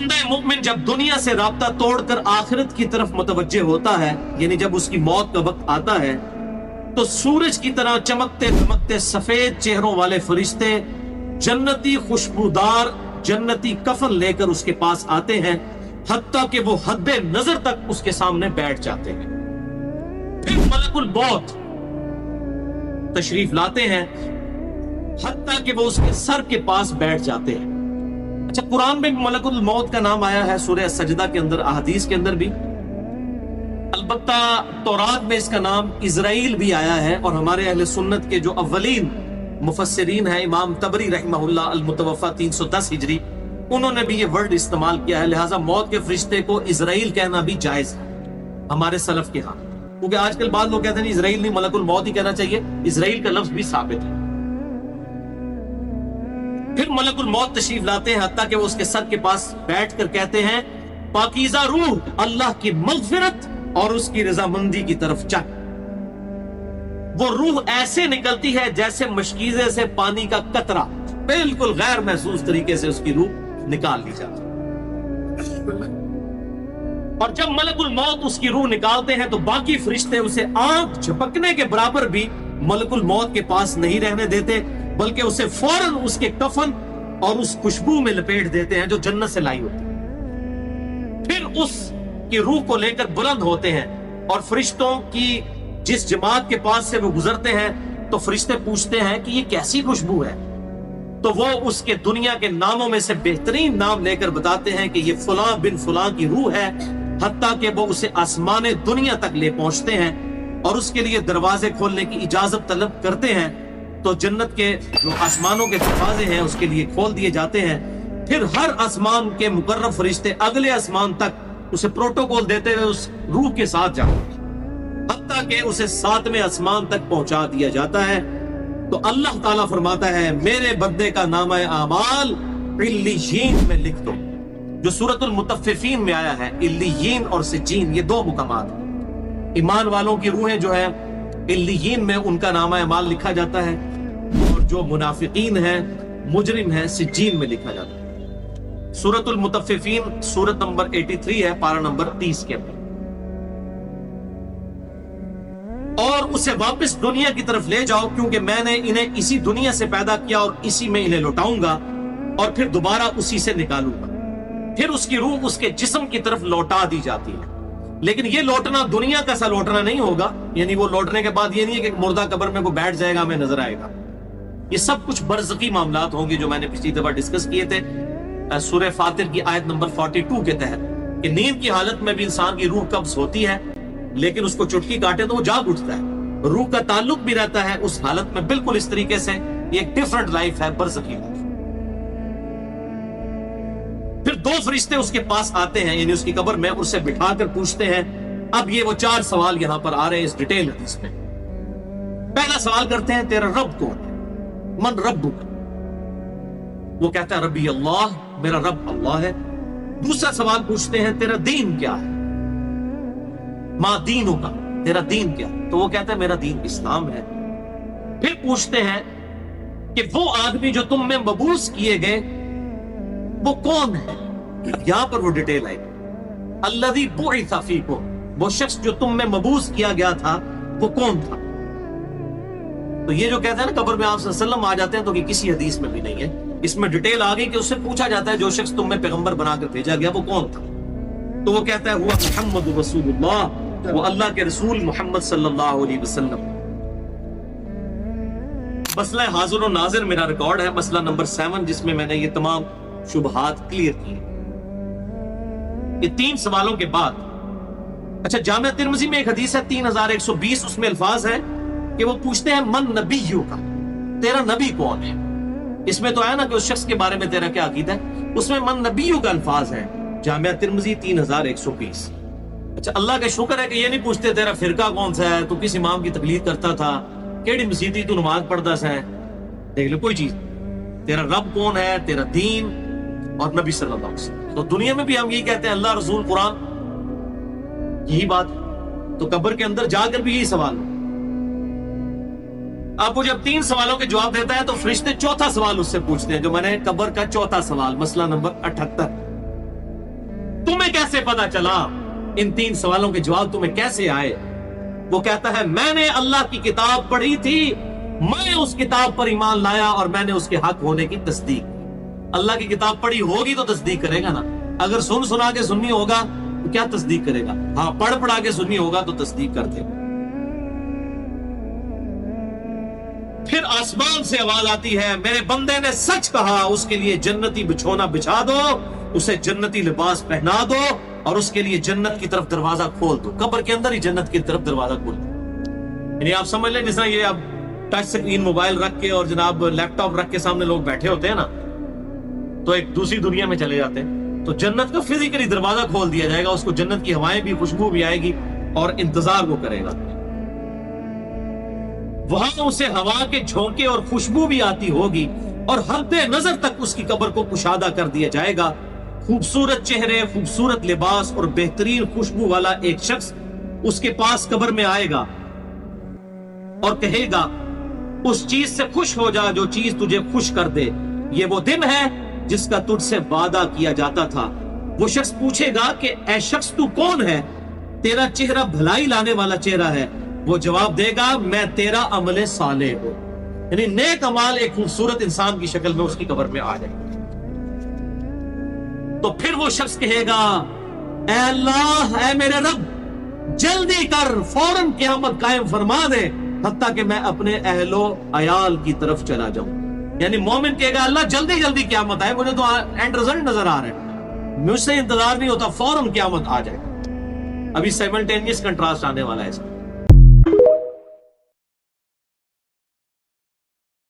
मोमिन जब दुनिया से राब्ता तोड़कर आखिरत की तरफ मुतवज्जे होता है, यानी जब उसकी मौत का वक्त आता है, तो सूरज की तरह चमकते दमकते सफेद चेहरों वाले फरिश्ते जन्नती खुशबूदार जन्नती कफन लेकर उसके पास आते हैं, हत्ता कि वो हद नजर तक उसके सामने बैठ जाते हैं। फिर मलकुल मौत तशरीफ लाते हैं, हत्ता कि वो उसके सर के पास बैठ जाते हैं। अच्छा, कुरान में भी मलकुल मौत का नाम आया है, सूरह सजदा के अंदर, अहदीस के अंदर भी। अलबत्ता तौरात में इसका नाम इजराइल भी आया है, और हमारे अहले सुन्नत के जो अव्वलीन मुफस्सिरीन हैं, इमाम तबरी रहमहुल्लाह अल-मुतवफ़ा 310 हिजरी, उन्होंने भी ये वर्ड इस्तेमाल किया है। लिहाजा मौत के फरिश्ते को इजराइल कहना भी जायज है हमारे सलफ के यहाँ, क्योंकि आजकल बाद लोग कहते हैं इजराइल नहीं, मलकुल मौत ही कहना चाहिए। इजराइल का लफ्ज भी साबित है। फिर मलकुल मौत तशरीफ लाते हैं, हत्ता कि वो उसके सर के पास बैठकर कहते हैं, पाकीज़ा रूह अल्लाह की मग़फ़िरत और उसकी रज़ामंदी की तरफ चल। वो रूह ऐसे निकलती है जैसे मशकीज़े से पानी का कतरा, बिल्कुल गैर महसूस तरीके से उसकी रूह निकाल ली जाती है। और जब मलकुल मौत उसकी रूह निकालते हैं तो बाकी फरिश्ते उसे आंख झपकने के बराबर भी मलकुल मौत के पास नहीं रहने देते, बल्कि उसे फौरन उसके कफन और उस खुशबू में लपेट देते हैं जो जन्नत से लाई होती है। फिर उसकी रूह को लेकर बुलंद होते हैं, और फरिश्तों की जिस जमात के पास से वो गुजरते हैं तो फरिश्ते पूछते हैं कि ये कैसी खुशबू है, तो वो उसके दुनिया के नामों में से बेहतरीन नाम लेकर बताते हैं कि ये फलां बिन फलां की रूह है, हत्ता कि वो उसे आसमाने दुनिया तक ले पहुंचते हैं और उसके लिए दरवाजे खोलने की इजाजत तलब करते हैं, तो जन्नत के जो आसमानों के दरवाजे हैं उसके लिए खोल दिए जाते हैं। फिर हर आसमान के मुकर्रब फरिश्ते अगले आसमान तक उसे प्रोटोकॉल देते हुए उस रूह के साथ जाते, हत्ता कि उसे 7वें आसमान तक पहुंचा दिया जाता है। तो अल्लाह ताला फरमाता है, मेरे बंदे का नामा आमाल इल्लियीन में लिख दो, जो सूरतुल मुतफ्फिफीन में आया है। इल्लियीन और सिज्जीन ये दो मुकामात हैं। ईमान वालों की रूहें जो है इल्लियीन में उनका नामा अमाल लिखा जाता है, और जो मुनाफिकीन हैं, मुजरिम हैं, सिज्जीन में लिखा जाता है। सूरतुल मुतफ्फिफीन सूरत नंबर 83 है, पारा नंबर 30 के अंदर। और उसे वापस दुनिया की तरफ ले जाओ, क्योंकि मैंने इन्हें इसी दुनिया से पैदा किया और इसी में इन्हें लौटाऊंगा, और फिर दोबारा उसी से निकालूंगा। फिर उसकी रूह उसके जिस्म की तरफ लौटा दी जाती है, लेकिन ये लौटना दुनिया का सा लौटना नहीं होगा। यानी वो लौटने के बाद ये नहीं है कि मुर्दा कब्र में को बैठ जाएगा, हमें नजर आएगा। ये सब कुछ बरज़की मामलात होंगे जो मैंने पिछली दफा डिस्कस किए थे सूरह फातिर की आयत नंबर 42 के तहत, कि नींद की हालत में भी इंसान की रूह कब्ज होती है, लेकिन उसको चुटकी काटे तो वो जाग उठता है। रूह का ताल्लुक भी रहता है उस हालत में, बिल्कुल इस तरीके से। ये एक डिफरेंट लाइफ है, बरज़की लाइफ। फिर दो फरिश्ते उसके पास आते हैं, यानी उसकी कब्र में, उसे बिठाकर पूछते हैं। अब ये वो 4 सवाल यहां पर आ रहे हैं इस डिटेल हदीस में। पहला सवाल करते हैं, तेरा रब कौन है? मन रब्बुक? वो कहता है रब्बी अल्लाह, मेरा रब अल्लाह है। दूसरा सवाल पूछते हैं, तेरा दीन क्या है? मा दीन होगा, तेरा दीन क्या? तो वो कहता है मेरा दीन इस्लाम है। फिर पूछते हैं कि वो आदमी जो तुम में मबूस किए गए वो कौन है? यहां पर वो डिटेल आई, अल्लज़ी बुइसा फीकुम, वो शख्स जो तुम में मबूस किया गया था वो कौन था? तो ये जो कहते हैं ना कब्र में आप सल्लल्लाहु अलैहि वसल्लम आ जाते हैं, तो कि किसी हदीस में भी नहीं है। इसमें डिटेल आ गई कि उससे पूछा जाता है जो शख्स तुम में पैगंबर बनाकर भेजा गया वो कौन था? तो वो कहता है हुआ मुहम्मद रसूलुल्लाह, वो अल्लाह के रसूल मोहम्मद सल्लल्लाहु अलैहि वसल्लम। मसला हाज़िर और नाज़िर मेरा रिकॉर्ड है, मसला नंबर 7, जिसमें मैंने ये तमाम शुबहात क्लियर किए। ये 3 सवालों के बाद, अच्छा, जामिया तिर्मिज़ी में एक हदीस है 3120, उसमें अल्फाज है कि वो पूछते हैं मन नबीयू का, तेरा नबी कौन है? इसमें तो आया ना कि उस शख्स के बारे में तेरा क्या अकीदा है, उसमें मन नबीयू का अल्फाज है, जामिया तिर्मिज़ी 3120। अच्छा, अल्लाह का शुक्र है कि ये नहीं पूछते तेरा फिरका कौन सा है, तू किस इमाम की तकलीद करता था, केड़ी मसीदी तू नमाज पढ़ता सा है, देख लो कोई चीज। तेरा रब कौन है, तेरा दीन और नबी सल्लल्लाहु अलैहि वसल्लम। तो दुनिया में भी हम यही कहते हैं, अल्लाह, रसूल, कुरान, यही बात। तो कब्र के अंदर जाकर भी यही सवाल। अब वो जब 3 सवालों के जवाब देता है तो फरिश्ते 4था सवाल उससे पूछते हैं, जो मैंने कब्र का 4था सवाल, मसला नंबर 78। تمہیں کیسے پتا چلا؟ ان 3 سوالوں کے جواب تمہیں کیسے آئے؟ وہ کہتا ہے میں نے اللہ کی کتاب پڑھی تھی، میں اس کتاب پر ایمان لایا اور میں نے اس کے حق ہونے کی تصدیق کی۔ اللہ کی کتاب پڑھی ہوگی تو تصدیق کرے گا نا، اگر سنا کے سنی ہوگا تو کیا تصدیق کرے گا؟ ہاں پڑھا کے سنی ہوگا تو تصدیق کر دے۔ پھر آسمان سے آواز آتی ہے میرے بندے نے سچ کہا، اس کے لیے جنتی بچھونا بچھا دو، اسے جنتی لباس پہنا دو اور اس کے لیے جنت کی طرف دروازہ کھول دو۔ قبر کے اندر ہی جنت کی طرف دروازہ کھول دو۔ یعنی آپ سمجھ لیں جس طرح یہ اب ٹچ سکرین موبائل رکھ کے اور جناب لیپ ٹاپ رکھ کے سامنے لوگ بیٹھے ہوتے ہیں نا، تو ایک دوسری دنیا میں چلے جاتے ہیں، تو جنت کا فزیکلی دروازہ کھول دیا جائے گا، اس کو جنت کی ہوائیں بھی، خوشبو بھی آئے گی اور انتظار وہ کرے گا۔ وہاں اسے ہوا کے جھونکے اور خوشبو بھی آتی ہوگی اور حد نظر تک اس کی قبر کو کشادہ کر دیا جائے گا۔ خوبصورت چہرے، خوبصورت لباس اور بہترین خوشبو والا ایک شخص اس کے پاس قبر میں آئے گا اور کہے گا اس چیز سے خوش ہو جا جو چیز تجھے خوش کر دے، یہ وہ دن ہے جس کا تجھ سے وعدہ کیا جاتا تھا۔ وہ شخص پوچھے گا کہ اے شخص تو کون ہے؟ تیرا چہرہ بھلائی لانے والا چہرہ ہے۔ وہ جواب دے گا میں تیرا عمل صالح ہوں، یعنی نیک عمال ایک خوبصورت انسان کی شکل میں اس کی قبر میں آ جائے گا۔ تو پھر وہ شخص کہے گا اے اللہ، اے میرے رب، جلدی کر، فوراً قیامت قائم فرما دے حتیٰ کہ میں اپنے اہل و عیال کی طرف چلا جاؤں۔ یعنی مومن کہے گا اللہ جلدی جلدی قیامت آئے، مجھے تو اینڈ رزلٹ نظر آ رہا ہے، مجھ سے انتظار نہیں ہوتا، فوراً قیامت آ جائے۔ ابھی سائملٹینیس کنٹراسٹ آنے والا ہے اس کا۔